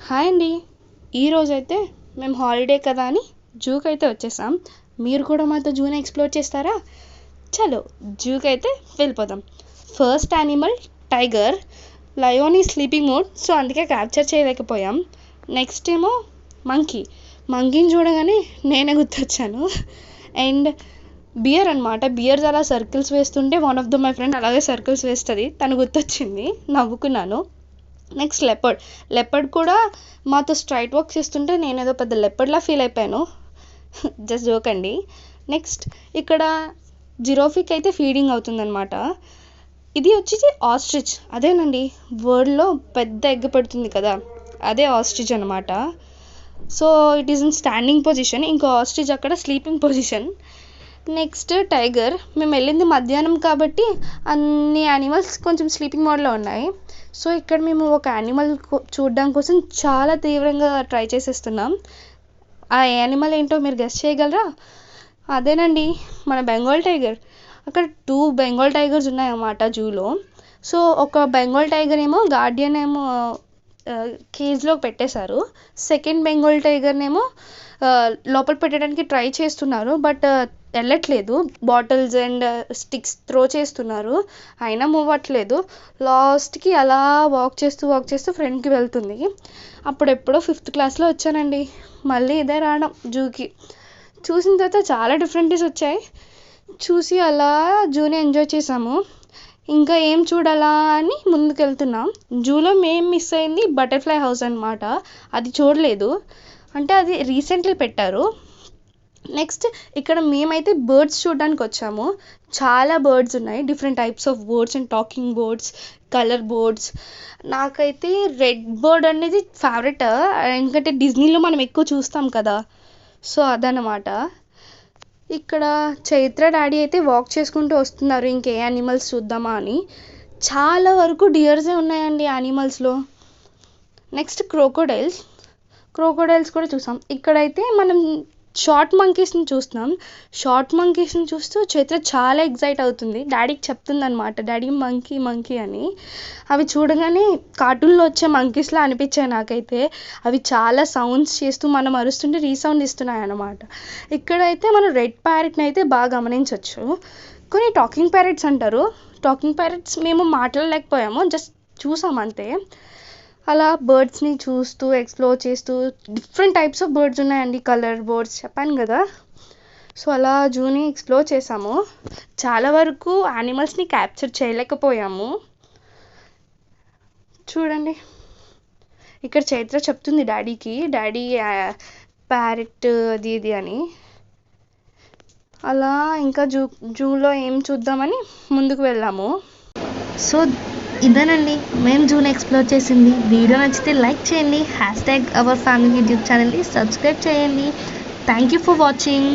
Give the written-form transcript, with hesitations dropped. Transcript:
Hi అండి. ఈరోజైతే మేము హాలిడే కదా అని జూకి అయితే వచ్చేసాం. మీరు కూడా మాతో జూని ఎక్స్ప్లోర్ చేస్తారా? చలో జూకి అయితే వెళ్ళిపోదాం. First animal tiger. లయోన్ ఈ స్లీపింగ్ మోడ్, సో అందుకే క్యాప్చర్ చేయలేకపోయాం. నెక్స్ట్ ఏమో మంకీని చూడగానే నేనే గుర్తొచ్చాను. అండ్ బియర్ అనమాట. బియర్ అలా సర్కిల్స్ వేస్తుంటే వన్ ఆఫ్ మై ఫ్రెండ్ అలాగే సర్కిల్స్ వేస్తుంది, తను గుర్తొచ్చింది, నవ్వుకున్నాను. నెక్స్ట్ లెపర్డ్ కూడా మాతో స్ట్రైట్ వాక్ చేస్తుంటే నేను ఏదో పెద్ద లెపర్డ్లా ఫీల్ అయిపోయాను. జస్ట్ జోక్ అండి. నెక్స్ట్ ఇక్కడ జిరాఫీకి అయితే ఫీడింగ్ అవుతుందన్నమాట. ఇది వచ్చేసి ఆస్ట్రిచ్. అదేనండి, వరల్డ్లో పెద్ద ఎగ్ పెడుతుంది కదా, అదే ఆస్ట్రిచ్ అనమాట. So it is in standing position, ఇంకో ఆస్ట్రిచ్ అక్కడ స్లీపింగ్ పొజిషన్. Next tiger. మేము వెళ్ళింది మధ్యాహ్నం కాబట్టి అన్ని యానిమల్స్ కొంచెం స్లీపింగ్ మోడ్లో ఉన్నాయి. సో ఇక్కడ మేము ఒక యానిమల్ చూడడం కోసం చాలా తీవ్రంగా ట్రై చేసేస్తున్నాం. ఆ యానిమల్ ఏంటో మీరు గెస్ చేయగలరా? అదేనండి, మన బెంగాల్ టైగర్. అక్కడ 2 బెంగాల్ టైగర్స్ ఉన్నాయన్నమాట జూలో. సో ఒక బెంగాల్ టైగర్ ఏమో గార్డియన్ ఏమో కేజ్లో పెట్టేశారు. సెకండ్ బెంగాల్ టైగర్నేమో లోపల పెట్టడానికి ట్రై చేస్తున్నారు, బట్ వెళ్ళట్లేదు. బాటిల్స్ అండ్ స్టిక్స్ త్రో చేస్తున్నారు, అయినా మూవ్ అవ్వట్లేదు. లాస్ట్కి అలా వాక్ చేస్తూ ఫ్రంట్కి వెళ్తుంది. అప్పుడెప్పుడో 5th క్లాస్లో వచ్చానండి, మళ్ళీ ఇదే రావడం జూకి. చూసిన తర్వాత చాలా డిఫరెంట్స్ వచ్చాయి. చూసి అలా జూని ఎంజాయ్ చేసాము. ఇంకా ఏం చూడాలా అని ముందుకు వెళ్తున్నాం. జూలో మేము మిస్ అయింది బటర్ఫ్లై హౌస్ అనమాట. అది చూడలేదు, అంటే అది రీసెంట్లీ పెట్టారు. నెక్స్ట్ ఇక్కడ మేమైతే బర్డ్స్ చూడడానికి వచ్చాము. చాలా బర్డ్స్ ఉన్నాయి, different types of birds and talking birds, colour birds. నాకైతే రెడ్ బర్డ్ అనేది ఫేవరెట్, ఎందుకంటే డిజ్నీలో మనం ఎక్కువ చూస్తాం కదా, సో అదనమాట. ఇక్కడ చైత్ర డాడీ అయితే వాక్ చేసుకుంటూ వస్తున్నారు, ఇంకే యానిమల్స్ చూద్దామా అని. చాలా వరకు డియర్సే ఉన్నాయండి యానిమల్స్లో. నెక్స్ట్ క్రోకోడైల్స్ కూడా చూసాం. ఇక్కడైతే మనం షార్ట్ మంకీస్ని చూస్తున్నాం. షార్ట్ మంకీస్ని చూస్తూ చైత్ర చాలా ఎగ్జైట్ అవుతుంది, డాడీకి చెప్తుంది అనమాట, డాడీ మంకీ అని. అవి చూడగానే కార్టూన్లో వచ్చే మంకీస్లా అనిపించాయి నాకైతే. అవి చాలా సౌండ్స్ చేస్తూ మనం అరుస్తుంటే రీసౌండ్ ఇస్తున్నాయి అన్నమాట. ఇక్కడైతే మనం రెడ్ ప్యారెట్ని అయితే బాగా గమనించవచ్చు. కొన్ని టాకింగ్ ప్యారెట్స్ అంటారు. టాకింగ్ ప్యారెట్స్ మేము మాట్లాడలేకపోయాము, జస్ట్ చూసాం అంతే. అలా బర్డ్స్ని చూస్తూ ఎక్స్ప్లోర్ చేస్తూ డిఫరెంట్ టైప్స్ ఆఫ్ బర్డ్స్ ఉన్నాయండి, కలర్ బర్డ్స్ చెప్పాను కదా. సో అలా జూని ఎక్స్ప్లోర్ చేసాము. చాలా వరకు యానిమల్స్ని క్యాప్చర్ చేయలేకపోయాము. చూడండి, ఇక్కడ చైత్ర చెప్తుంది డాడీకి, డాడీ ప్యారెట్ అది ఇది అని. అలా ఇంకా జూలో ఏం చూద్దామని ముందుకు వెళ్ళాము. సో ఇదేనండి మేము జూని ఎక్స్ప్లోర్ చేసింది. వీడియో నచ్చితే లైక్ చేయండి, #Aవర్Family యూట్యూబ్ ఛానల్ని సబ్స్క్రైబ్ చేయండి. Thank you for watching.